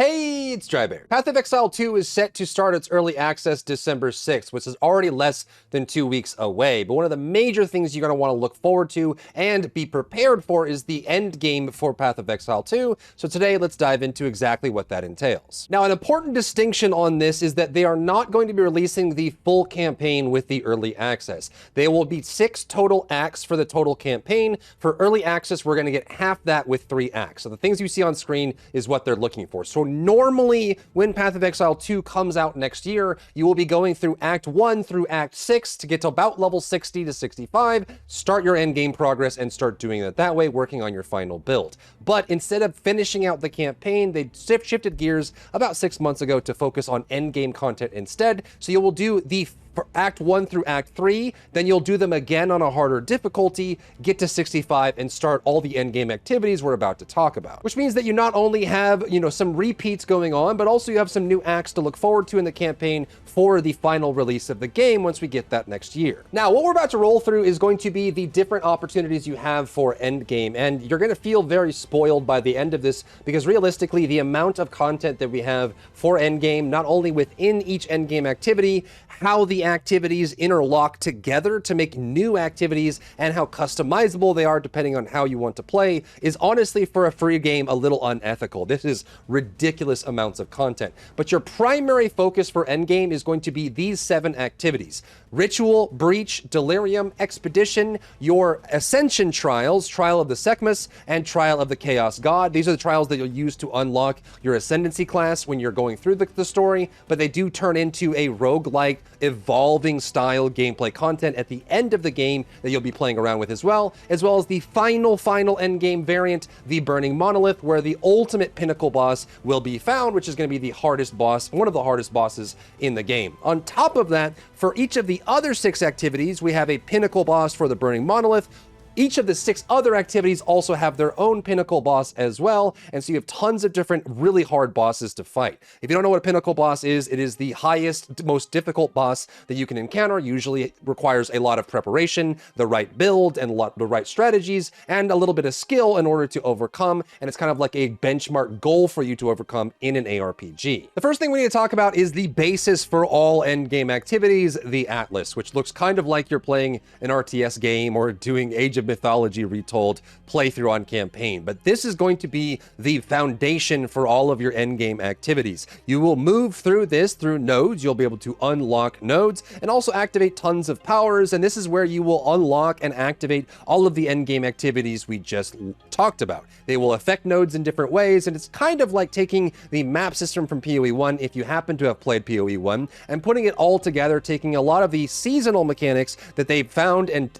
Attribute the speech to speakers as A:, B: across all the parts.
A: Hey, it's Drybear. Path of Exile 2 is set to start its early access December 6th, which is already less than 2 weeks away. But one of the major things you're going to want to look forward to and be prepared for is the end game for Path of Exile 2. So today, let's dive into exactly what that entails. Now, an important distinction on this is that they are not going to be releasing the full campaign with the early access. There will be 6 total acts for the total campaign. For early access, we're going to get half that with 3 acts. So the things you see on screen is what they're looking for. So normally, when Path of Exile 2 comes out next year, you will be going through Act 1 through Act 6 to get to about level 60 to 65, start your endgame progress, and start doing it that way, working on your final build. But instead of finishing out the campaign, they shifted gears about 6 months ago to focus on endgame content instead. So you will do the Act 1 through Act 3, then you'll do them again on a harder difficulty, get to 65, and start all the endgame activities we're about to talk about. Which means that you not only have, some repeats going on, but also you have some new acts to look forward to in the campaign for the final release of the game once we get that next year. Now, what we're about to roll through is going to be the different opportunities you have for endgame, and you're going to feel very spoiled by the end of this, because realistically, the amount of content that we have for endgame, not only within each endgame activity, how the activities interlock together to make new activities, and how customizable they are depending on how you want to play, is honestly, for a free game, a little unethical. This is ridiculous amounts of content. But your primary focus for endgame is going to be these 7 activities: Ritual, Breach, Delirium, Expedition, your Ascension Trials, Trial of the Sekhmet, and Trial of the Chaos God. These are the trials that you'll use to unlock your Ascendancy class when you're going through the story, but they do turn into a roguelike, evolving style gameplay content at the end of the game that you'll be playing around with as well as the final endgame variant, the Burning Monolith, where the ultimate pinnacle boss will be found, which is going to be the hardest boss, one of the hardest bosses in the game. On top of that, for each of the other 6 activities, we have a pinnacle boss for the Burning Monolith. Each of the 6 other activities also have their own pinnacle boss as well, and so you have tons of different really hard bosses to fight. If you don't know what a pinnacle boss is, it is the highest, most difficult boss that you can encounter. Usually it requires a lot of preparation, the right build, and the right strategies, and a little bit of skill in order to overcome, and it's kind of like a benchmark goal for you to overcome in an ARPG. The first thing we need to talk about is the basis for all endgame activities, the Atlas, which looks kind of like you're playing an RTS game or doing Age of Mythology retold playthrough on campaign. But this is going to be the foundation for all of your endgame activities. You will move through this through nodes. You'll be able to unlock nodes and also activate tons of powers, and this is where you will unlock and activate all of the endgame activities we just talked about. They will affect nodes in different ways, and it's kind of like taking the map system from PoE1, if you happen to have played PoE1, and putting it all together, taking a lot of the seasonal mechanics that they've found and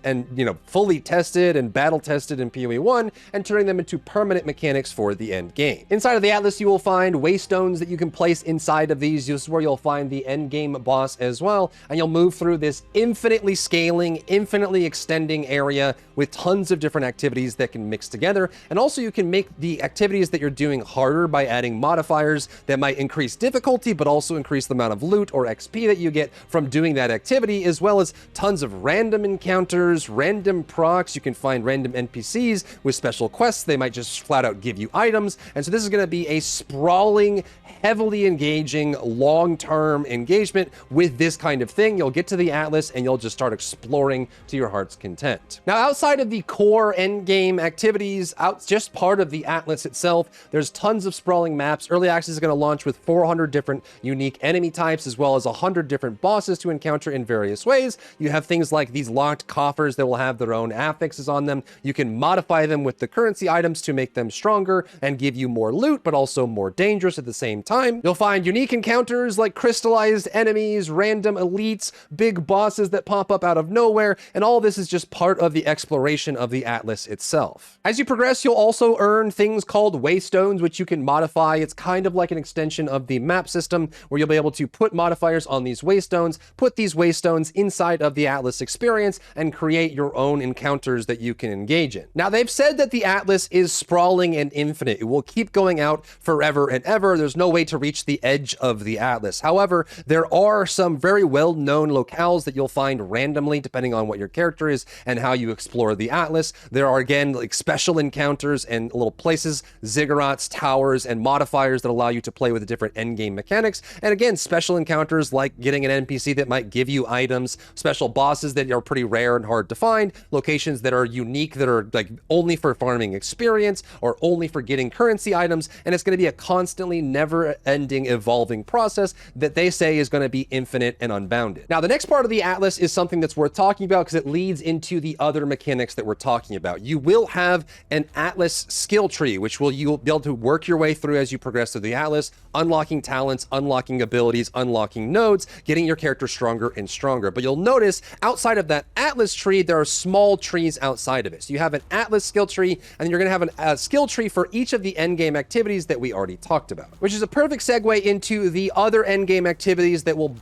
A: fully tested and battle tested in PoE1 and turning them into permanent mechanics for the end game. Inside of the Atlas, you will find waystones that you can place inside of these. This is where you'll find the end game boss as well, and you'll move through this infinitely scaling, infinitely extending area with tons of different activities that can mix together. And also you can make the activities that you're doing harder by adding modifiers that might increase difficulty, but also increase the amount of loot or XP that you get from doing that activity, as well as tons of random encounters, random procs. You can find random NPCs with special quests. They might just flat out give you items. And so this is going to be a sprawling, heavily engaging, long-term engagement with this kind of thing. You'll get to the Atlas and you'll just start exploring to your heart's content. Now, outside of the core endgame activities, just part of the Atlas itself, there's tons of sprawling maps. Early access is going to launch with 400 different unique enemy types, as well as 100 different bosses to encounter in various ways. You have things like these locked coffers that will have their own affixes on them. You can modify them with the currency items to make them stronger and give you more loot, but also more dangerous at the same time. You'll find unique encounters like crystallized enemies, random elites, big bosses that pop up out of nowhere, and all this is just part of the exploration of the Atlas itself. As you progress, you'll also earn things called waystones, which you can modify. It's kind of like an extension of the map system, where you'll be able to put modifiers on these waystones, put these waystones inside of the Atlas experience, and create your own encounters encounters that you can engage in. Now, they've said that the Atlas is sprawling and infinite. It will keep going out forever and ever. There's no way to reach the edge of the Atlas. However, there are some very well-known locales that you'll find randomly depending on what your character is and how you explore the Atlas. There are, again, like special encounters and little places, ziggurats, towers, and modifiers that allow you to play with the different endgame mechanics. And again, special encounters like getting an NPC that might give you items, special bosses that are pretty rare and hard to find, locations that are unique, that are like only for farming experience or only for getting currency items. And it's going to be a constantly never-ending evolving process that they say is going to be infinite and unbounded. Now, the next part of the Atlas is something that's worth talking about because it leads into the other mechanics that we're talking about. You will have an Atlas skill tree, which you'll be able to work your way through as you progress through the Atlas, unlocking talents, unlocking abilities, unlocking nodes, getting your character stronger and stronger. But you'll notice outside of that Atlas tree, there are small trees outside of it. So you have an Atlas skill tree, and then you're going to have a skill tree for each of the endgame activities that we already talked about, which is a perfect segue into the other endgame activities that will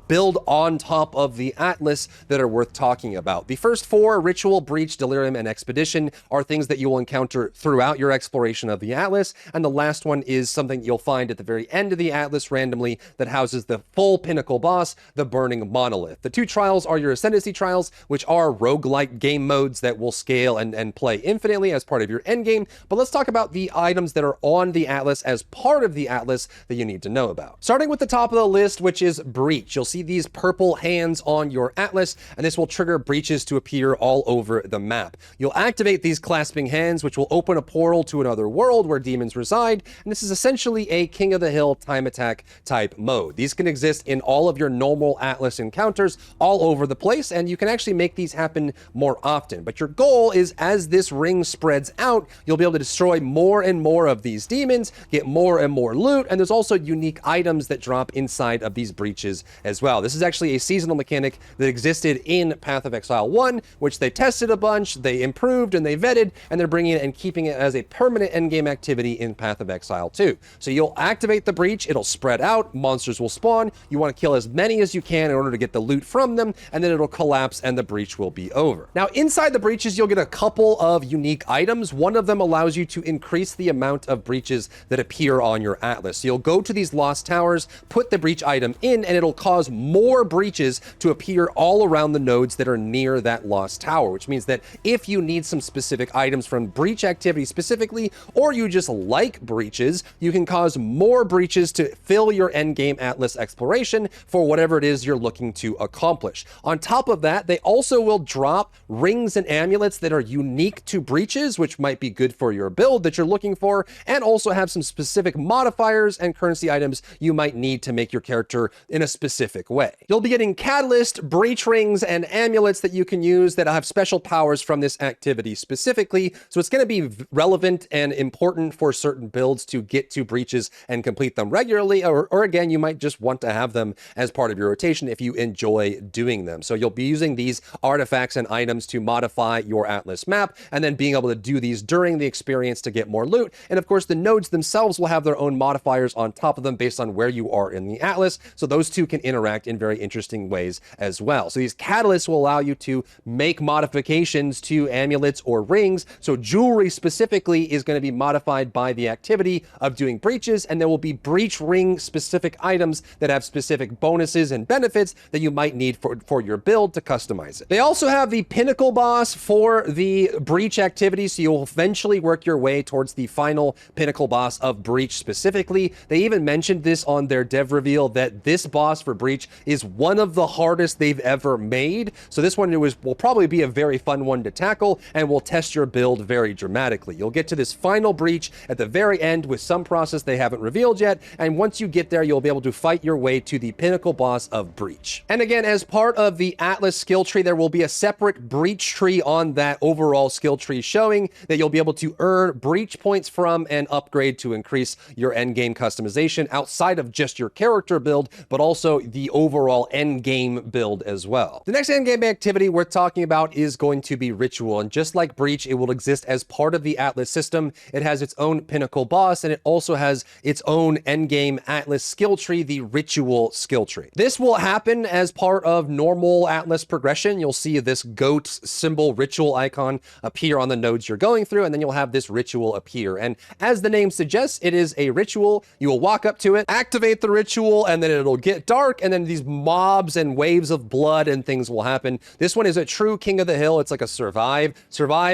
A: build on top of the Atlas that are worth talking about. The first four, Ritual, Breach, Delirium, and Expedition, are things that you will encounter throughout your exploration of the Atlas, and the last one is something you'll find at the very end of the Atlas randomly that houses the full pinnacle boss, the Burning Monolith. The two trials are your Ascendancy trials, which are roguelike game modes that will scale and play infinitely as part of your endgame. But let's talk about the items that are on the Atlas as part of the Atlas that you need to know about. Starting with the top of the list, which is Breach. You'll see these purple hands on your Atlas, and this will trigger breaches to appear all over the map. You'll activate these clasping hands, which will open a portal to another world where demons reside, and this is essentially a King of the Hill time attack type mode. These can exist in all of your normal Atlas encounters all over the place, and you can actually make these happen more often. But your goal is, as this ring spreads out, you'll be able to destroy more and more of these demons, get more and more loot, and there's also unique items that drop inside of these breaches as well. This is actually a seasonal mechanic that existed in Path of Exile 1, which they tested a bunch, they improved and they vetted, and they're bringing it and keeping it as a permanent endgame activity in Path of Exile 2. So you'll activate the breach, it'll spread out, monsters will spawn, you want to kill as many as you can in order to get the loot from them, and then it'll collapse and the breach will be over. Now, inside the breaches, you'll get a couple of unique items. One of them allows you to increase the amount of breaches that appear on your Atlas. So you'll go to these lost towers, put the breach item in, and it'll cause more breaches to appear all around the nodes that are near that lost tower, which means that if you need some specific items from breach activity specifically, or you just like breaches, you can cause more breaches to fill your endgame Atlas exploration for whatever it is you're looking to accomplish. On top of that, they also will drop rings and amulets that are unique to breaches, which might be good for your build that you're looking for, and also have some specific modifiers and currency items you might need to make your character in a specific way. You'll be getting catalyst, breach rings, and amulets that you can use that have special powers from this activity specifically, so it's going to be relevant and important for certain builds to get to breaches and complete them regularly, or again, you might just want to have them as part of your rotation if you enjoy doing them. So you'll be using these artifacts and items to modify your Atlas map, and then being able to do these during the experience to get more loot. And of course, the nodes themselves will have their own modifiers on top of them based on where you are in the Atlas, so those two can interact in very interesting ways as well. So these catalysts will allow you to make modifications to amulets or rings, so jewelry specifically is going to be modified by the activity of doing breaches, and there will be breach ring specific items that have specific bonuses and benefits that you might need for your build to customize it. They also have the pinnacle boss for the breach activity, so you'll eventually work your way towards the final pinnacle boss of breach specifically. They even mentioned this on their dev reveal that this boss for breach is one of the hardest they've ever made. So this one will probably be a very fun one to tackle and will test your build very dramatically. You'll get to this final breach at the very end with some process they haven't revealed yet, and once you get there, you'll be able to fight your way to the pinnacle boss of breach. And again, as part of the Atlas skill tree, there will be a separate breach tree on that overall skill tree showing that you'll be able to earn breach points from and upgrade to increase your endgame customization outside of just your character build, but also the overall endgame build as well. The next endgame activity we're talking about is going to be Ritual, and just like Breach, it will exist as part of the Atlas system. It has its own pinnacle boss, and it also has its own endgame Atlas skill tree, the Ritual skill tree. This will happen as part of normal Atlas progression. You'll see this goat symbol little ritual icon appear on the nodes you're going through, and then you'll have this ritual appear. And as the name suggests, it is a ritual. You will walk up to it, activate the ritual, and then it'll get dark, and then these mobs and waves of blood and things will happen. This one is a true King of the Hill. It's like a survive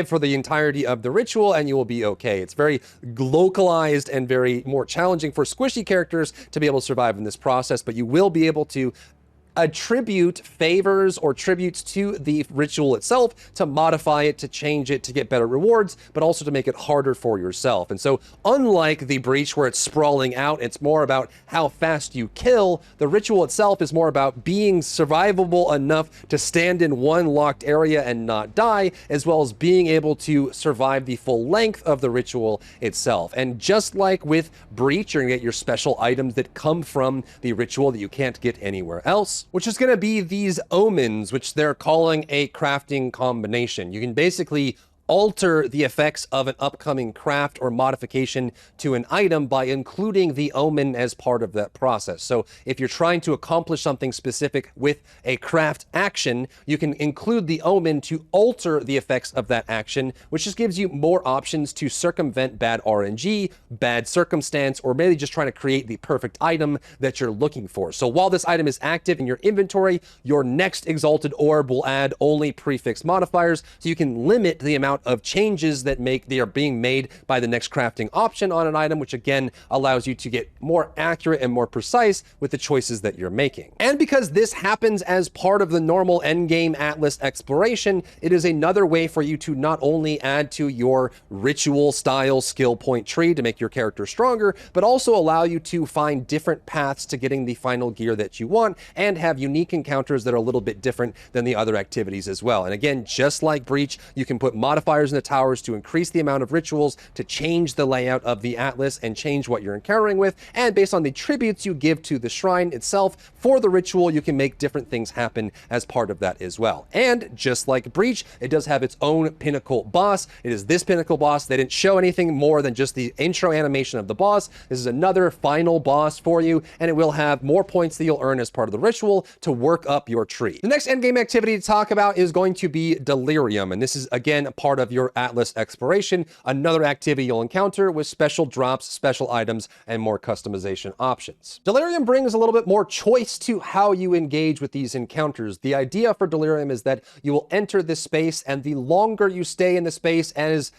A: for the entirety of the ritual, and you will be okay. It's very localized and very more challenging for squishy characters to be able to survive in this process, but you will be able to attribute favors or tributes to the ritual itself to modify it, to change it, to get better rewards, but also to make it harder for yourself. And so unlike the Breach where it's sprawling out, it's more about how fast you kill. The ritual itself is more about being survivable enough to stand in one locked area and not die, as well as being able to survive the full length of the ritual itself. And just like with Breach, you're gonna get your special items that come from the ritual that you can't get anywhere else, which is going to be these omens, which they're calling a crafting combination. You can basically alter the effects of an upcoming craft or modification to an item by including the omen as part of that process. So if you're trying to accomplish something specific with a craft action, you can include the omen to alter the effects of that action, which just gives you more options to circumvent bad RNG, bad circumstance, or maybe just trying to create the perfect item that you're looking for. So while this item is active in your inventory, your next Exalted Orb will add only prefix modifiers, so you can limit the amount of changes that are being made by the next crafting option on an item, which again allows you to get more accurate and more precise with the choices that you're making. And because this happens as part of the normal endgame Atlas exploration, it is another way for you to not only add to your ritual style skill point tree to make your character stronger, but also allow you to find different paths to getting the final gear that you want and have unique encounters that are a little bit different than the other activities as well. And again, just like Breach, you can put modifiers in the towers to increase the amount of rituals, to change the layout of the Atlas and change what you're encountering with, and based on the tributes you give to the shrine itself for the ritual, you can make different things happen as part of that as well. And just like Breach, it does have its own pinnacle boss. It is this pinnacle boss. They didn't show anything more than just the intro animation of the boss. This is another final boss for you, and it will have more points that you'll earn as part of the ritual to work up your tree. The next endgame activity to talk about is going to be Delirium, and this is again a part of your Atlas exploration, another activity you'll encounter with special drops, special items, and more customization options. Delirium brings a little bit more choice to how you engage with these encounters. The idea for Delirium is that you will enter this space, and the longer you stay in the space, and is,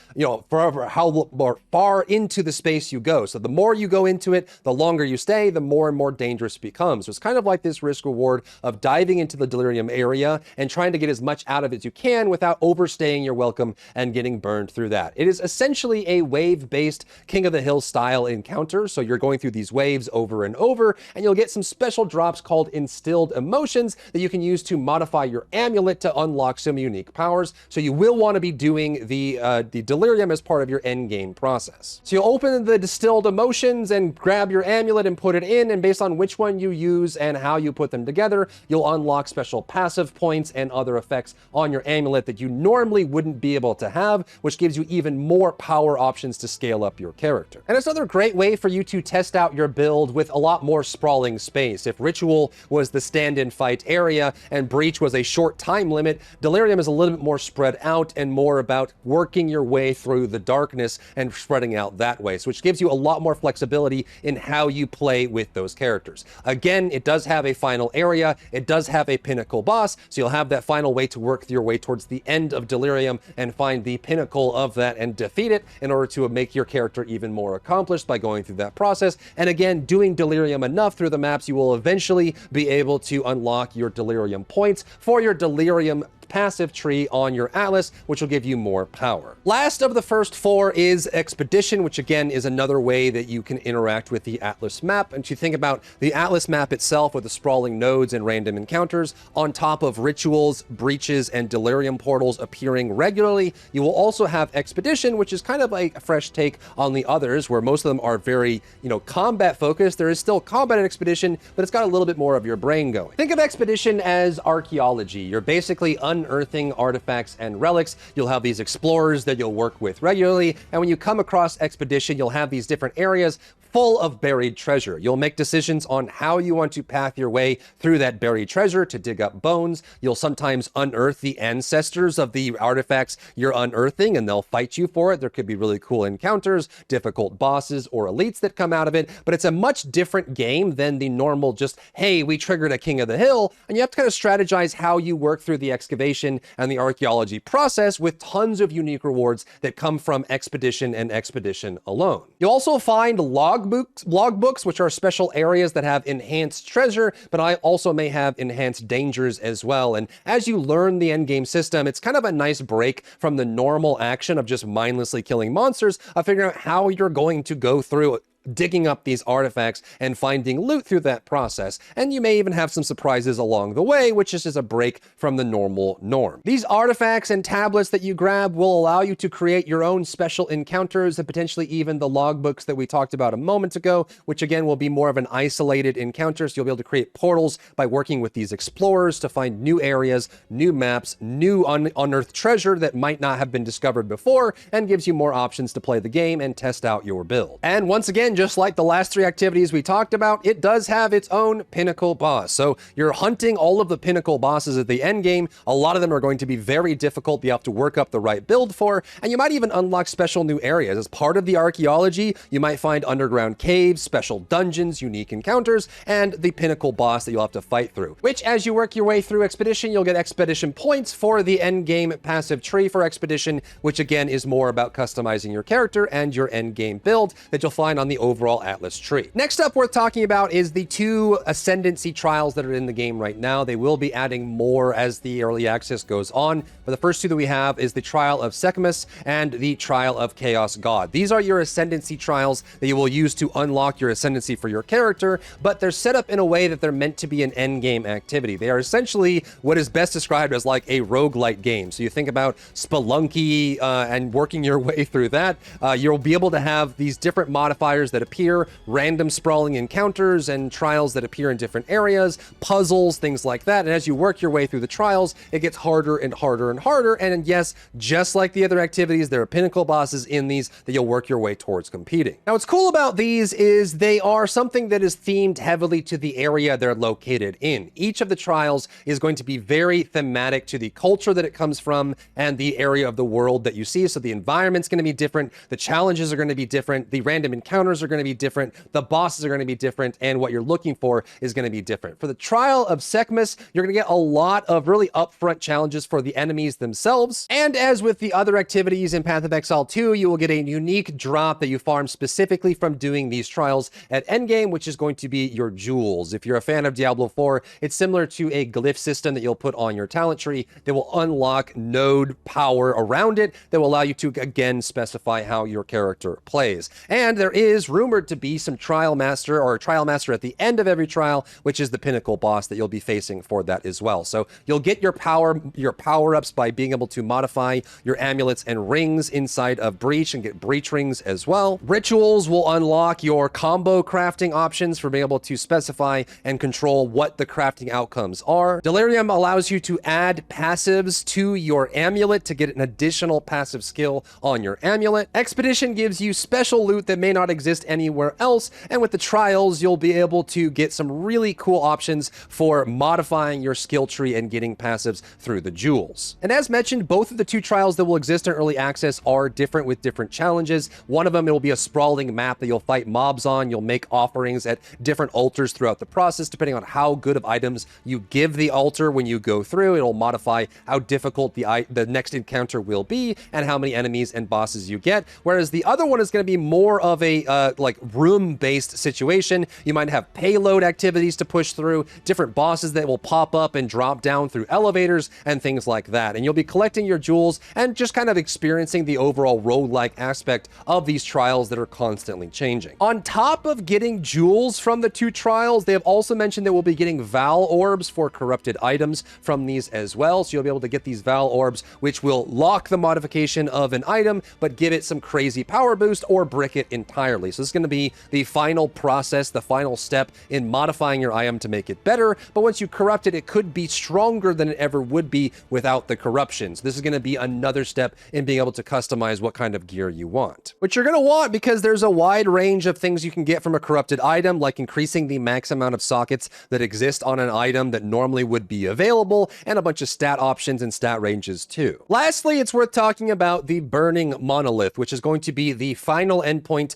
A: forever, how far into the space you go. So the more you go into it, the longer you stay, the more and more dangerous it becomes. So it's kind of like this risk reward of diving into the Delirium area and trying to get as much out of it as you can without overstaying your welcome and getting burned through that. It is essentially a wave-based King of the Hill style encounter. So you're going through these waves over and over, and you'll get some special drops called Instilled Emotions that you can use to modify your amulet to unlock some unique powers. So you will want to be doing the Delirium as part of your end game process. So you'll open the Distilled Emotions and grab your amulet and put it in, and based on which one you use and how you put them together, you'll unlock special passive points and other effects on your amulet that you normally wouldn't be able to have, which gives you even more power options to scale up your character. And it's another great way for you to test out your build with a lot more sprawling space. If Ritual was the stand-in fight area and Breach was a short time limit, Delirium is a little bit more spread out and more about working your way through the darkness and spreading out that way, so which gives you a lot more flexibility in how you play with those characters. Again, it does have a final area, it does have a pinnacle boss, so you'll have that final way to work your way towards the end of Delirium and find the pinnacle of that and defeat it in order to make your character even more accomplished by going through that process. And again, doing Delirium enough through the maps, you will eventually be able to unlock your Delirium points for your Delirium passive tree on your Atlas, which will give you more power. Last of the first four is Expedition, which again is another way that you can interact with the Atlas map. And if you think about the Atlas map itself with the sprawling nodes and random encounters, on top of rituals, breaches, and Delirium portals appearing regularly, you will also have Expedition, which is kind of like a fresh take on the others, where most of them are very, combat focused. There is still combat in Expedition, but it's got a little bit more of your brain going. Think of Expedition as archaeology. You're basically unearthing artifacts and relics. You'll have these explorers that you'll work with regularly, and when you come across Expedition, you'll have these different areas full of buried treasure. You'll make decisions on how you want to path your way through that buried treasure to dig up bones. You'll sometimes unearth the ancestors of the artifacts you're unearthing, and they'll fight you for it. There could be really cool encounters, difficult bosses, or elites that come out of it, but it's a much different game than the normal just, hey, we triggered a King of the Hill, and you have to kind of strategize how you work through the excavation and the archaeology process with tons of unique rewards that come from expedition and expedition alone. You'll also find logbooks, which are special areas that have enhanced treasure, but I also may have enhanced dangers as well. And as you learn the endgame system, it's kind of a nice break from the normal action of just mindlessly killing monsters, of figuring out how you're going to go through digging up these artifacts and finding loot through that process. And you may even have some surprises along the way, which is just a break from the normal norm. These artifacts and tablets that you grab will allow you to create your own special encounters, and potentially even the logbooks that we talked about a moment ago, which again will be more of an isolated encounter. So you'll be able to create portals by working with these explorers to find new areas, new maps, new unearthed treasure that might not have been discovered before, and gives you more options to play the game and test out your build. And once again, just like the last three activities we talked about, it does have its own pinnacle boss. So you're hunting all of the pinnacle bosses at the end game. A lot of them are going to be very difficult. You have to work up the right build for, and you might even unlock special new areas. As part of the archaeology, you might find underground caves, special dungeons, unique encounters, and the pinnacle boss that you'll have to fight through, which as you work your way through expedition, you'll get expedition points for the end game passive tree for expedition, which again is more about customizing your character and your end game build that you'll find on the overall Atlas tree. Next up worth talking about is the 2 ascendancy trials that are in the game right now. They will be adding more as the early access goes on, but the first 2 that we have is the Trial of Sekhmet and the Trial of Chaos God. These are your ascendancy trials that you will use to unlock your ascendancy for your character, but they're set up in a way that they're meant to be an endgame activity. They are essentially what is best described as like a roguelike game. So you think about Spelunky and working your way through that. You'll be able to have these different modifiers that appear, random sprawling encounters and trials that appear in different areas, puzzles, things like that. And as you work your way through the trials, it gets harder and harder and harder. And yes, just like the other activities, there are pinnacle bosses in these that you'll work your way towards competing. Now, what's cool about these is they are something that is themed heavily to the area they're located in. Each of the trials is going to be very thematic to the culture that it comes from and the area of the world that you see. So the environment's going to be different, the challenges are going to be different, the random encounters are going to be different, the bosses are going to be different, and what you're looking for is going to be different. For the Trial of Sekhmet, you're going to get a lot of really upfront challenges for the enemies themselves. And as with the other activities in Path of Exile 2, you will get a unique drop that you farm specifically from doing these trials at endgame, which is going to be your jewels. If you're a fan of Diablo 4, it's similar to a glyph system that you'll put on your talent tree that will unlock node power around it that will allow you to again specify how your character plays. And there is rumored to be some trial master or a trial master at the end of every trial, which is the pinnacle boss that you'll be facing for that as well. So you'll get your power-ups by being able to modify your amulets and rings inside of Breach and get Breach rings as well. Rituals will unlock your combo crafting options for being able to specify and control what the crafting outcomes are. Delirium allows you to add passives to your amulet to get an additional passive skill on your amulet. Expedition gives you special loot that may not exist anywhere else, and with the trials you'll be able to get some really cool options for modifying your skill tree and getting passives through the jewels. And as mentioned, both of the 2 trials that will exist in early access are different with different challenges. One of them, it will be a sprawling map that you'll fight mobs on. You'll make offerings at different altars throughout the process. Depending on how good of items you give the altar when you go through, it'll modify how difficult the next encounter will be and how many enemies and bosses you get. Whereas the other one is going to be more of a like room-based situation. You might have payload activities to push through, different bosses that will pop up and drop down through elevators and things like that. And you'll be collecting your jewels and just kind of experiencing the overall roguelike aspect of these trials that are constantly changing. On top of getting jewels from the 2 trials, they have also mentioned that we'll be getting Val orbs for corrupted items from these as well. So you'll be able to get these Val orbs, which will lock the modification of an item, but give it some crazy power boost or brick it entirely. So So this is going to be the final process, the final step in modifying your item to make it better. But once you corrupt it, it could be stronger than it ever would be without the corruption. So this is going to be another step in being able to customize what kind of gear you want. Which you're going to want because there's a wide range of things you can get from a corrupted item, like increasing the max amount of sockets that exist on an item that normally would be available, and a bunch of stat options and stat ranges too. Lastly, it's worth talking about the Burning Monolith, which is going to be the final endpoint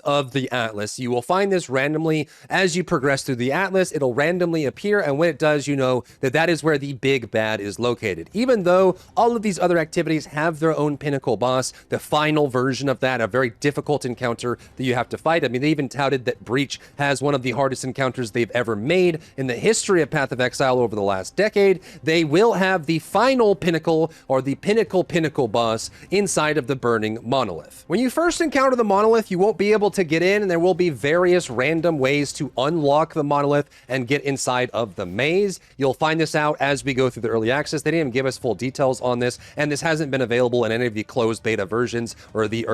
A: of the Atlas. You will find this randomly as you progress through the Atlas. It'll randomly appear, and when it does, you know that that is where the big bad is located. Even though all of these other activities have their own pinnacle boss, the final version of that, a very difficult encounter that you have to fight. I mean, they even touted that Breach has one of the hardest encounters they've ever made in the history of Path of Exile over the last decade. They will have the final pinnacle, or the pinnacle boss inside of the Burning Monolith. When you first encounter the Monolith, you won't be able to get in, and there will be various random ways to unlock the Monolith and get inside of the maze. You'll find this out as we go through the early access. They didn't even give us full details on this, and this hasn't been available in any of the closed beta versions or the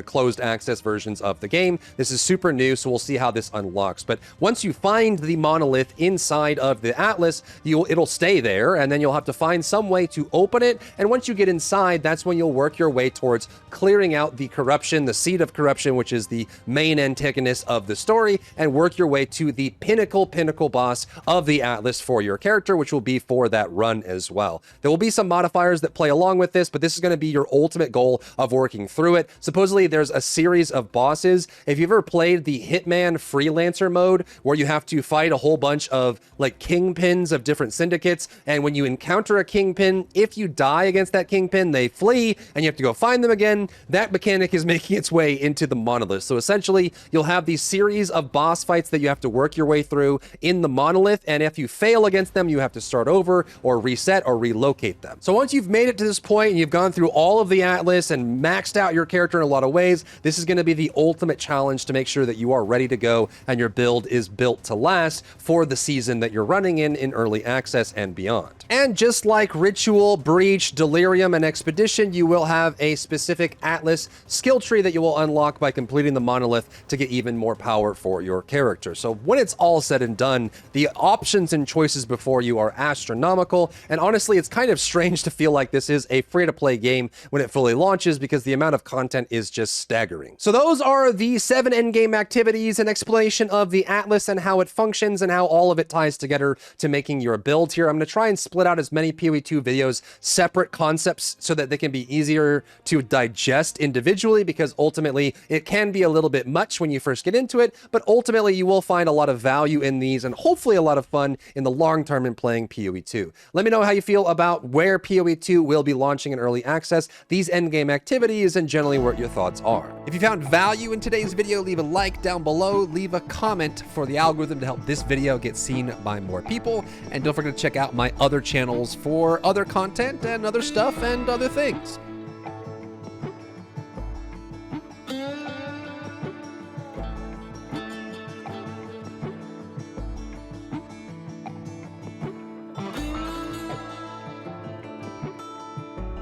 A: closed access versions of the game. This is super new, so we'll see how this unlocks. But once you find the Monolith inside of the Atlas, it'll stay there, and then you'll have to find some way to open it. And once you get inside, that's when you'll work your way towards clearing out the corruption, the seed of corruption, which is the main antagonist of the story, and work your way to the pinnacle boss of the Atlas for your character, which will be for that run as well. There will be some modifiers that play along with this, but this is going to be your ultimate goal of working through it. Supposedly, there's a series of bosses. If you've ever played the Hitman Freelancer mode, where you have to fight a whole bunch of like kingpins of different syndicates, and when you encounter a kingpin, if you die against that kingpin, they flee, and you have to go find them again. That mechanic is making its way into the Monolith. So essentially, you'll have these series of boss fights that you have to work your way through in the Monolith, and if you fail against them, you have to start over or reset or relocate them. So once you've made it to this point and you've gone through all of the Atlas and maxed out your character in a lot of ways, this is going to be the ultimate challenge to make sure that you are ready to go and your build is built to last for the season that you're running in early access and beyond. And just like Ritual, Breach, Delirium, and Expedition, you will have a specific Atlas skill tree that you will unlock by completing the Monolith to get even more power for your character. So when it's all said and done, the options and choices before you are astronomical, and honestly, it's kind of strange to feel like this is a free-to-play game when it fully launches because the amount of content is just staggering. So those are the 7 endgame activities, an explanation of the Atlas and how it functions and how all of it ties together to making your build here. I'm going to try and split out as many PoE2 videos, separate concepts, so that they can be easier to digest individually, because ultimately it can be a little bit much when you first get into it, but ultimately you will find a lot of value in these and hopefully a lot of fun in the long term in playing PoE2. Let me know how you feel about where PoE2 will be launching in early access, these endgame activities, and generally what your thoughts are. If you found value in today's video, leave a like down below, leave a comment for the algorithm to help this video get seen by more people, and don't forget to check out my other channels for other content and other stuff and other things.